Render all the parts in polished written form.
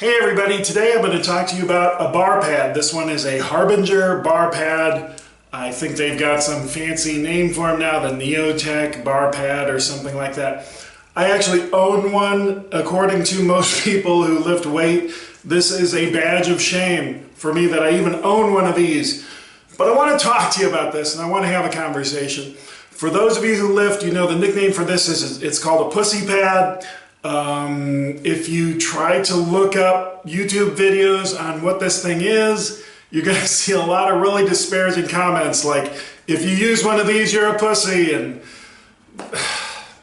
Hey everybody, today I'm going to talk to you about a bar pad. This one is a Harbinger Bar Pad. I think they've got some fancy name for them now, the Neotech Bar Pad or something like that. I actually own one. According to most people who lift weight, this is a badge of shame for me that I even own one of these. But I want to talk to you about this and I want to have a conversation. For those of you who lift, you know the nickname for this is it's called a pussy pad. If you try to look up YouTube videos on what this thing is, you're going to see a lot of really disparaging comments like, if you use one of these, you're a pussy, and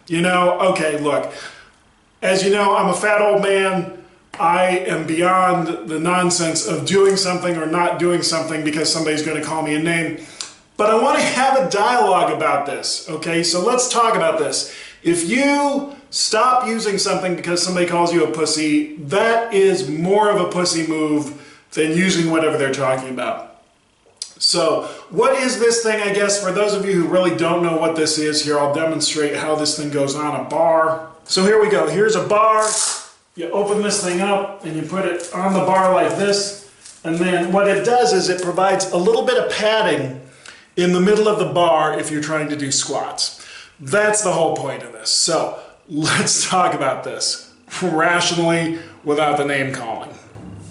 you know, okay, look, as you know, I'm a fat old man. I am beyond the nonsense of doing something or not doing something because somebody's going to call me a name. But I want to have a dialogue about this, okay? So let's talk about this. If you stop using something because somebody calls you a pussy, that is more of a pussy move than using whatever they're talking about. So what is this thing, I guess, for those of you who really don't know what this is, here I'll demonstrate how this thing goes on a bar. So here we go. Here's a bar. You open this thing up and you put it on the bar like this. And then what it does is it provides a little bit of padding in the middle of the bar if you're trying to do squats. That's the whole point of this. So let's talk about this rationally without the name calling.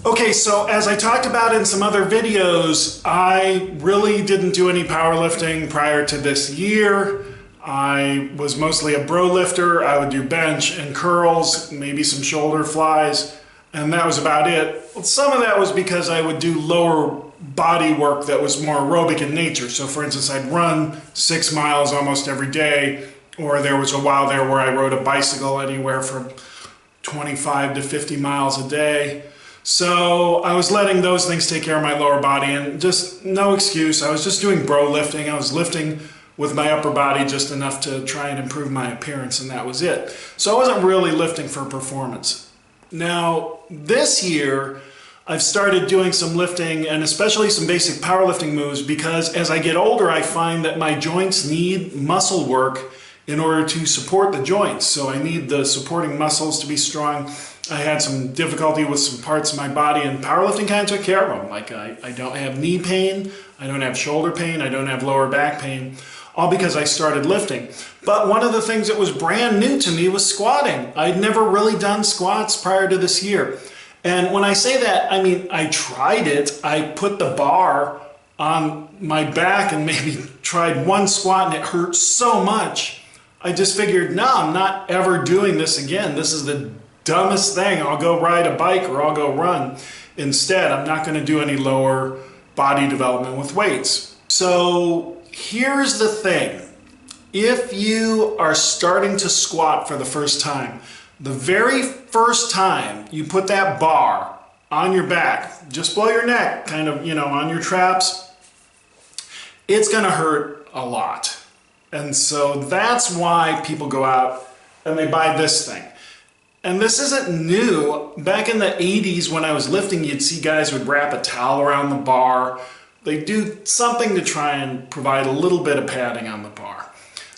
Okay, so as I talked about in some other videos, I really didn't do any powerlifting prior to this year. I was mostly a bro lifter. I would do bench and curls, maybe some shoulder flies, and that was about it. Well, some of that was because I would do lower body work that was more aerobic in nature. So for instance, I'd run 6 miles almost every day, or there was a while there where I rode a bicycle anywhere from 25 to 50 miles a day. So I was letting those things take care of my lower body, and just no excuse. I was just doing bro lifting. I was lifting with my upper body just enough to try and improve my appearance, and that was it. So I wasn't really lifting for performance. Now, this year, I've started doing some lifting and especially some basic powerlifting moves because as I get older, I find that my joints need muscle work in order to support the joints. So I need the supporting muscles to be strong. I had some difficulty with some parts of my body, and powerlifting kind of took care of them. Like I don't have knee pain, I don't have shoulder pain, I don't have lower back pain, all because I started lifting. But one of the things that was brand new to me was squatting. I'd never really done squats prior to this year. And when I say that, I mean, I tried it. I put the bar on my back and maybe tried one squat and it hurt so much. I just figured, no, I'm not ever doing this again. This is the dumbest thing. I'll go ride a bike or I'll go run. Instead, I'm not going to do any lower body development with weights. So here's the thing. If you are starting to squat for the first time, the very first time you put that bar on your back, just below your neck, kind of, you know, on your traps, it's going to hurt a lot. And so that's why people go out and they buy this thing. And this isn't new. Back in the 80s when I was lifting, you'd see guys would wrap a towel around the bar. They do something to try and provide a little bit of padding on the bar.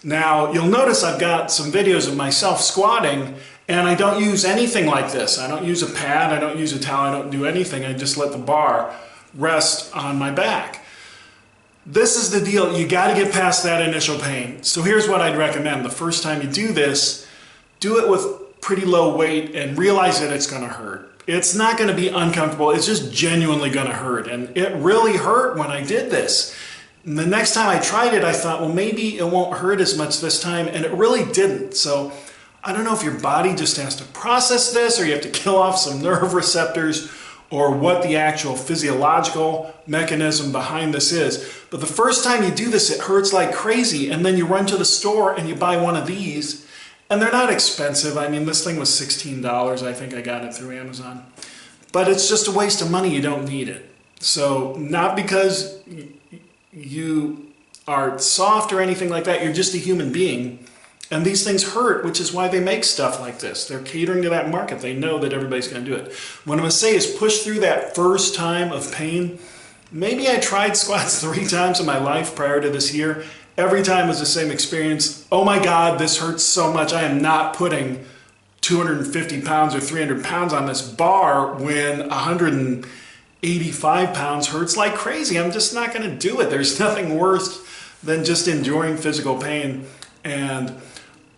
Now, you'll notice I've got some videos of myself squatting, and I don't use anything like this. I don't use a pad, I don't use a towel, I don't do anything. I just let the bar rest on my back. This is the deal. You got to get past that initial pain. So here's what I'd recommend. The first time you do this, do it with pretty low weight and realize that it's going to hurt. It's not going to be uncomfortable. It's just genuinely going to hurt. And it really hurt when I did this. And the next time I tried it, I thought, well, maybe it won't hurt as much this time. And it really didn't. So I don't know if your body just has to process this or you have to kill off some nerve receptors or what the actual physiological mechanism behind this is. But the first time you do this, it hurts like crazy. And then you run to the store and you buy one of these. And they're not expensive. I mean, this thing was $16. I think I got it through Amazon. But it's just a waste of money. You don't need it. So not because you are soft or anything like that. You're just a human being. And these things hurt, which is why they make stuff like this. They're catering to that market. They know that everybody's going to do it. What I'm going to say is push through that first time of pain. Maybe I tried squats 3 times in my life prior to this year. Every time was the same experience. Oh my God, this hurts so much. I am not putting 250 pounds or 300 pounds on this bar when 185 pounds hurts like crazy. I'm just not going to do it. There's nothing worse than just enduring physical pain. And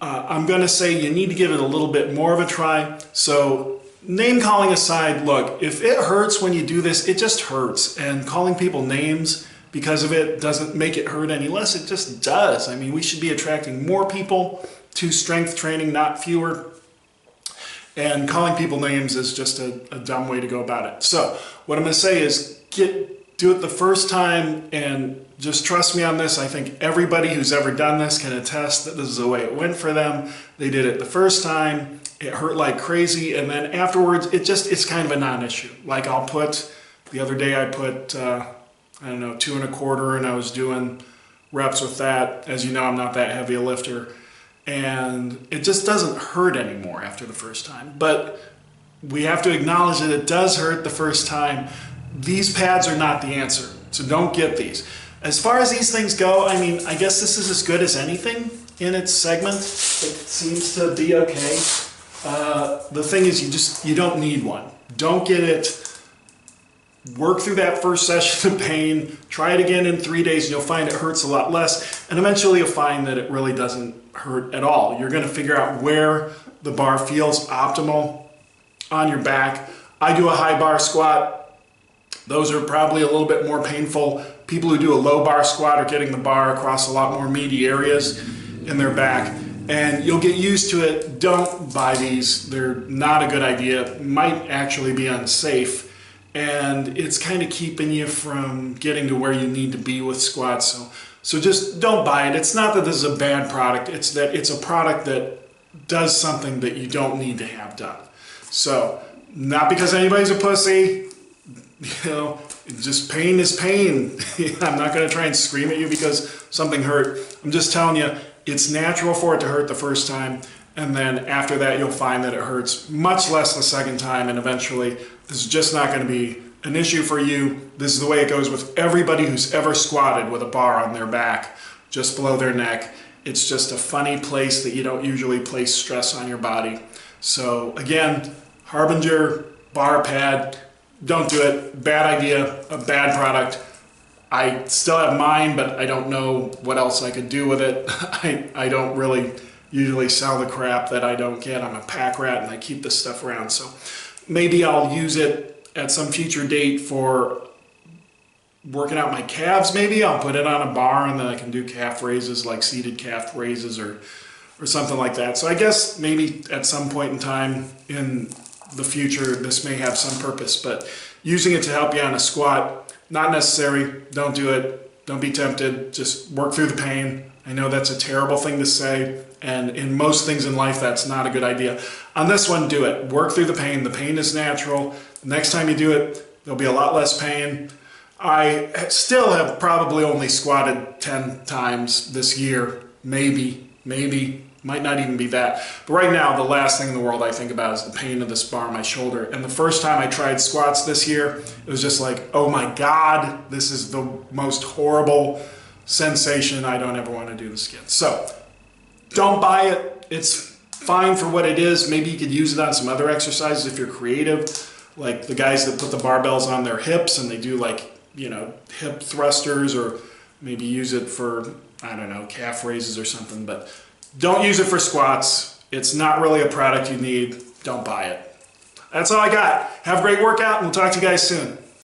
I'm going to say you need to give it a little bit more of a try. So name calling aside, look, if it hurts when you do this, it just hurts. And calling people names because of it doesn't make it hurt any less. It just does. I mean, we should be attracting more people to strength training, not fewer. And calling people names is just a dumb way to go about it. So what I'm going to say is do it the first time, and just trust me on this. I think everybody who's ever done this can attest that this is the way it went for them. They did it the first time. It hurt like crazy, and then afterwards, it's kind of a non-issue. Like the other day I put, I don't know, 2 1/4, and I was doing reps with that. As you know, I'm not that heavy a lifter. And it just doesn't hurt anymore after the first time. But we have to acknowledge that it does hurt the first time. These pads are not the answer, so don't get these. As far as these things go, I mean, I guess this is as good as anything in its segment. It seems to be okay. The thing is, you don't need one. Don't get it. Work through that first session of pain. Try it again in 3 days, and you'll find it hurts a lot less. And eventually you'll find that it really doesn't hurt at all. You're going to figure out where the bar feels optimal on your back. I do a high bar squat. Those are probably a little bit more painful. People who do a low bar squat are getting the bar across a lot more meaty areas in their back. And you'll get used to it. Don't buy these. They're not a good idea. Might actually be unsafe. And it's kind of keeping you from getting to where you need to be with squats. So just don't buy it. It's not that this is a bad product. It's that it's a product that does something that you don't need to have done. So not because anybody's a pussy, just pain is pain. I'm not going to try and scream at you because something hurt. I'm just telling you, it's natural for it to hurt the first time. And then after that, you'll find that it hurts much less the second time. And eventually, this is just not going to be an issue for you. This is the way it goes with everybody who's ever squatted with a bar on their back, just below their neck. It's just a funny place that you don't usually place stress on your body. So again, Harbinger Bar Pad, don't do it. Bad idea, a bad product. I still have mine, but I don't know what else I could do with it. I don't really usually sell the crap that I don't get. I'm a pack rat and I keep this stuff around. So maybe I'll use it at some future date for working out my calves. Maybe I'll put it on a bar and then I can do calf raises, like seated calf raises or something like that. So I guess maybe at some point in time in the future, this may have some purpose, but using it to help you on a squat, not necessary. Don't do it. Don't be tempted. Just work through the pain. I know that's a terrible thing to say, and in most things in life, that's not a good idea. On this one, do it. Work through the pain. The pain is natural. The next time you do it, there'll be a lot less pain. I still have probably only squatted 10 times this year. Maybe, might not even be that. But right now, the last thing in the world I think about is the pain of this bar on my shoulder. And the first time I tried squats this year, it was just like, oh my God, this is the most horrible sensation. I don't ever want to do this again. So don't buy it. It's fine for what it is. Maybe you could use it on some other exercises if you're creative, like the guys that put the barbells on their hips and they do like, hip thrusters, or maybe use it for, I don't know, calf raises or something. But don't use it for squats. It's not really a product you need. Don't buy it. That's all I got. Have a great workout, and we'll talk to you guys soon.